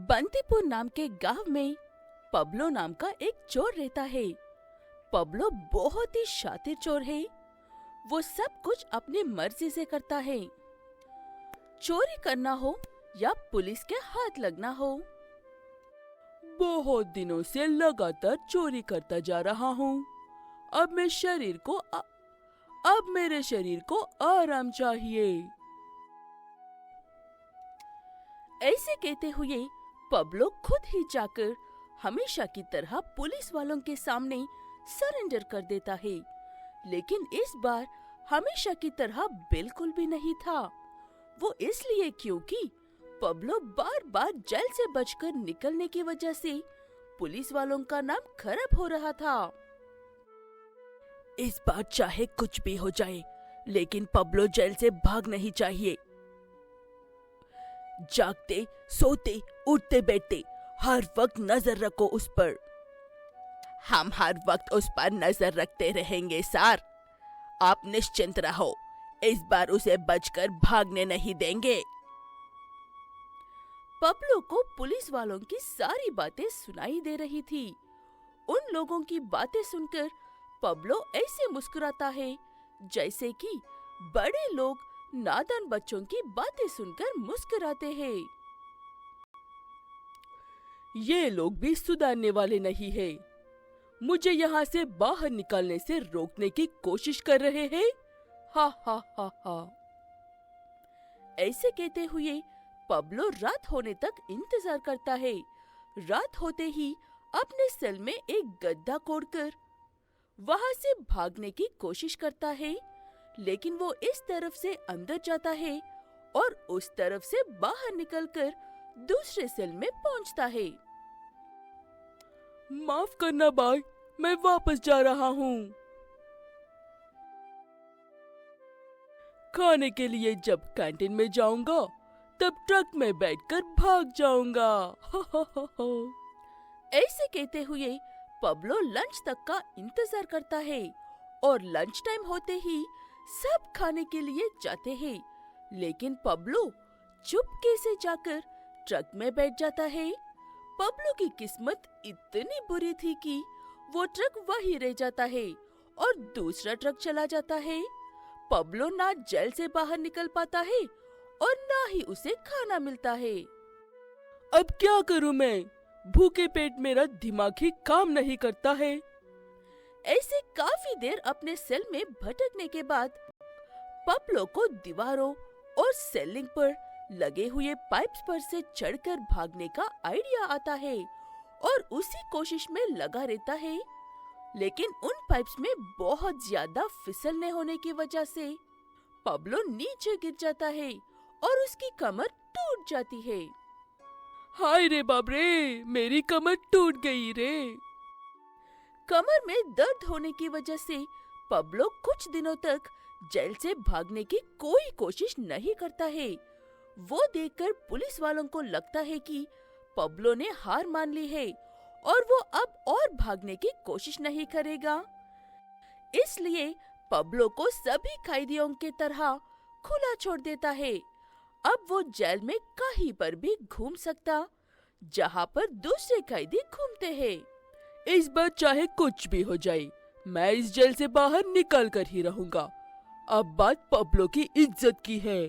बंदीपुर नाम के गांव में पब्लो नाम का एक चोर रहता है। पब्लो बहुत ही शातिर चोर है। वो सब कुछ अपनी मर्जी से करता है, चोरी करना हो या पुलिस के हाथ लगना हो। बहुत दिनों से लगातार चोरी करता जा रहा हूँ। अब मेरे शरीर को आराम चाहिए। ऐसे कहते हुए पब्लो खुद ही जाकर हमेशा की तरह पुलिस वालों के सामने सरेंडर कर देता है। लेकिन इस बार हमेशा की तरह बिल्कुल भी नहीं था। वो इसलिए क्योंकि पब्लो बार बार जेल से बचकर निकलने की वजह से पुलिस वालों का नाम खराब हो रहा था। इस बार चाहे कुछ भी हो जाए, लेकिन पब्लो जेल से भाग नहीं चाहिए। जागते, सोते, उठते बैठते हर वक्त नजर रखो उस पर। हम हर वक्त उस पर नजर रखते रहेंगे सर। आप निश्चिंत रहो, इस बार उसे बचकर भागने नहीं देंगे। पब्लो को पुलिस वालों की सारी बातें सुनाई दे रही थी। उन लोगों की बातें सुनकर पब्लो ऐसे मुस्कुराता है जैसे कि बड़े लोग नादान बच्चों की बातें सुनकर मुस्कुराते हैं। ये लोग भी सुधरने वाले नहीं हैं। मुझे यहाँ से बाहर निकालने से रोकने की कोशिश कर रहे हैं। हा हा हा हा। ऐसे कहते हुए पब्लो रात होने तक इंतजार करता है। रात होते ही अपने सेल में एक गड्ढा खोदकर वहां से भागने की कोशिश करता है, लेकिन वो इस तरफ से अंदर जाता है और उस तरफ से बाहर निकलकर दूसरे सेल में पहुंचता है। माफ करना भाई, मैं वापस जा रहा हूँ। खाने के लिए जब कैंटीन में जाऊंगा तब ट्रक में बैठकर भाग जाऊंगा। ऐसे कहते हुए पब्लो लंच तक का इंतजार करता है और लंच टाइम होते ही सब खाने के लिए जाते हैं, लेकिन पब्लो चुपके से जाकर ट्रक में बैठ जाता है। पब्लो की किस्मत इतनी बुरी थी कि वो ट्रक वहीं रह जाता है और दूसरा ट्रक चला जाता है। पब्लो ना जेल से बाहर निकल पाता है और ना ही उसे खाना मिलता है। अब क्या करूं मैं? भूखे पेट मेरा दिमाग ही काम नहीं करता है। ऐसे काफी देर अपने सेल में भटकने के बाद पब्लो को दीवारों और सेलिंग पर लगे हुए पाइप्स पर से चढ़कर भागने का आइडिया आता है और उसी कोशिश में लगा रहता है। लेकिन उन पाइप्स में बहुत ज्यादा फिसलने होने की वजह से पब्लो नीचे गिर जाता है और उसकी कमर टूट जाती है। हाय रे बाप रे, मेरी कमर टूट गई रे। कमर में दर्द होने की वजह से पब्लो कुछ दिनों तक जेल से भागने की कोई कोशिश नहीं करता है। वो देखकर पुलिस वालों को लगता है कि पब्लो ने हार मान ली है और वो अब और भागने की कोशिश नहीं करेगा। इसलिए पब्लो को सभी कैदियों के तरह खुला छोड़ देता है। अब वो जेल में कहीं पर भी घूम सकता जहाँ पर दूसरे कैदी घूमते हैं। इस बार चाहे कुछ भी हो जाए, मैं इस जेल से बाहर निकल कर ही रहूंगा। अब बात पब्लो की इज्जत की है।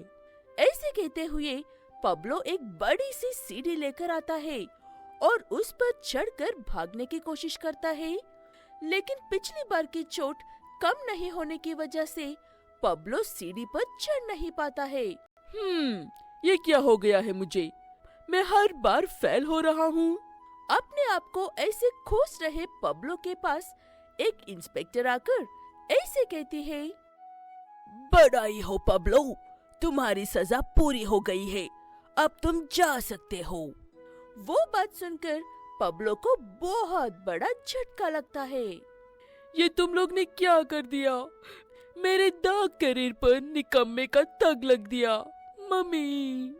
ऐसे कहते हुए पब्लो एक बड़ी सी सीढ़ी लेकर आता है और उस पर चढ़कर भागने की कोशिश करता है, लेकिन पिछली बार की चोट कम नहीं होने की वजह से पब्लो सीढ़ी पर चढ़ नहीं पाता है। ये क्या हो गया है मुझे? मैं हर बार फेल हो रहा हूँ। अपने आप को ऐसे खोस रहे पब्लो के पास एक इंस्पेक्टर आकर ऐसे कहती है, बड़ाई हो पब्लो, तुम्हारी सजा पूरी हो गई है, अब तुम जा सकते हो। वो बात सुनकर पब्लो को बहुत बड़ा झटका लगता है। ये तुम लोग ने क्या कर दिया? मेरे दाग करियर पर निकम्मे का तग लग दिया। मम्मी।